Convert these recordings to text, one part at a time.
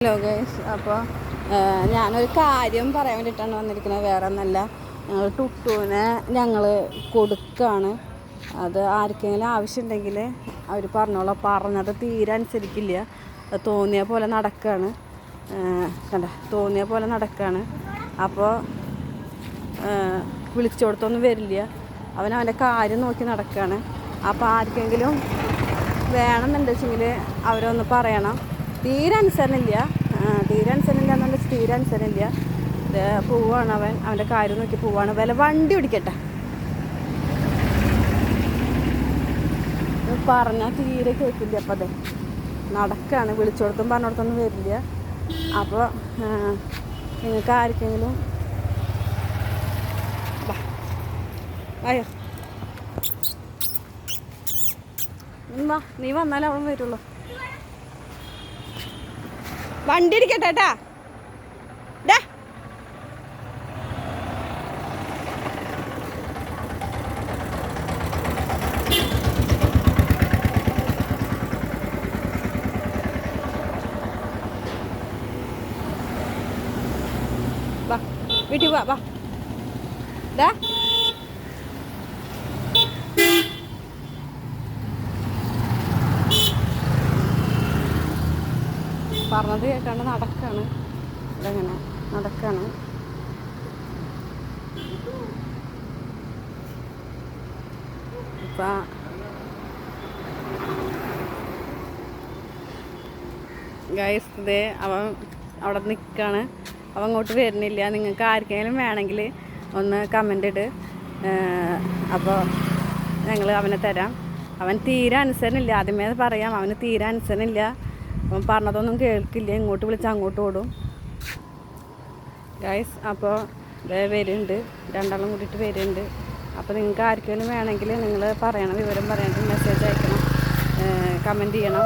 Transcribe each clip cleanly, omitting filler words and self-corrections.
Hello guys, അപ്പോൾ ഞാനൊരു കാര്യം പറയാൻ വേണ്ടിയിട്ടാണ് വന്നിരിക്കുന്നത്. വേറെ ഒന്നല്ല, ഞങ്ങൾ ടുട്ടുവിനെ ഞങ്ങൾ കൊടുക്കുകയാണ്. അത് ആർക്കെങ്കിലും ആവശ്യമുണ്ടെങ്കിൽ അവർ പറഞ്ഞോളാം. പറഞ്ഞത് തീരെ അനുസരിക്കില്ല. തോന്നിയ പോലെ നടക്കുകയാണ്. തോന്നിയ പോലെ നടക്കുകയാണ്. അപ്പോൾ വിളിച്ചോടത്തൊന്നും വരില്ല. അവൻ്റെ കാര്യം നോക്കി നടക്കുകയാണ്. അപ്പോൾ ആർക്കെങ്കിലും വേണമെന്നുണ്ടെച്ചെങ്കിൽ അവരൊന്ന് പറയണം. തീരെ അനുസരണമില്ല എന്നുണ്ടെങ്കിൽ തീരെ അനുസരണമില്ല. പോവാണ് അവൻ്റെ കാര്യം നോക്കി പോവാണ്. വില വണ്ടി പിടിക്കട്ടെ. പറഞ്ഞാൽ തീരെ കേൾക്കില്ല. അപ്പം അതെ നടക്കുകയാണ്. വിളിച്ചോടത്തും പറഞ്ഞോടത്തൊന്നും വരില്ല. അപ്പോൾ നിങ്ങൾക്ക് ആർക്കെങ്കിലും അയ്യോ നീ വന്നാലേ അവളും വരുള്ളൂ. വണ്ടി ഇരിക്കട്ടെ ഏട്ടാ. വാ വീട്ടിൽ വാ. പറഞ്ഞത് കേൾക്കാണ്ട് നടക്കാണ്. ഇതെങ്ങനെ നടക്കാണ്. ഇപ്പം ഗൈസ് ഇതേ അവൻ അവിടെ നിൽക്കുകയാണ്. അവൻ അങ്ങോട്ട് വരുന്നില്ല. നിങ്ങൾക്ക് ആർക്കെങ്കിലും വേണമെങ്കിൽ ഒന്ന് കമൻ്റ് ഇട്. അപ്പോൾ ഞങ്ങൾ അവനെ തരാം. അവൻ തീരെ അനുസരണമില്ല. ആദ്യമേ പറയാം, അവന് തീരെ അനുസരണമില്ല. അവൻ പറഞ്ഞതൊന്നും കേൾക്കില്ല. ഇങ്ങോട്ട് വിളിച്ചാൽ അങ്ങോട്ട് ഓടും ഗൈസ്. അപ്പോൾ വരുന്നുണ്ട്, രണ്ടാളും കൂടിയിട്ട് വരുന്നുണ്ട്. അപ്പോൾ നിങ്ങൾക്ക് ആർക്കെങ്കിലും വേണമെങ്കിൽ നിങ്ങൾ പറയണം, വിവരം പറയണം, മെസ്സേജ് അയക്കണം, കമൻറ്റ് ചെയ്യണം.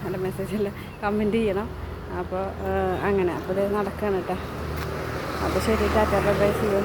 അല്ല മെസ്സേജല്ല, കമൻറ്റ് ചെയ്യണം. അപ്പോൾ അങ്ങനെ അപ്പോൾ ഇത് നടക്കുകയാണ് കേട്ടോ. അപ്പോൾ ശരി, tata bye bye, see U.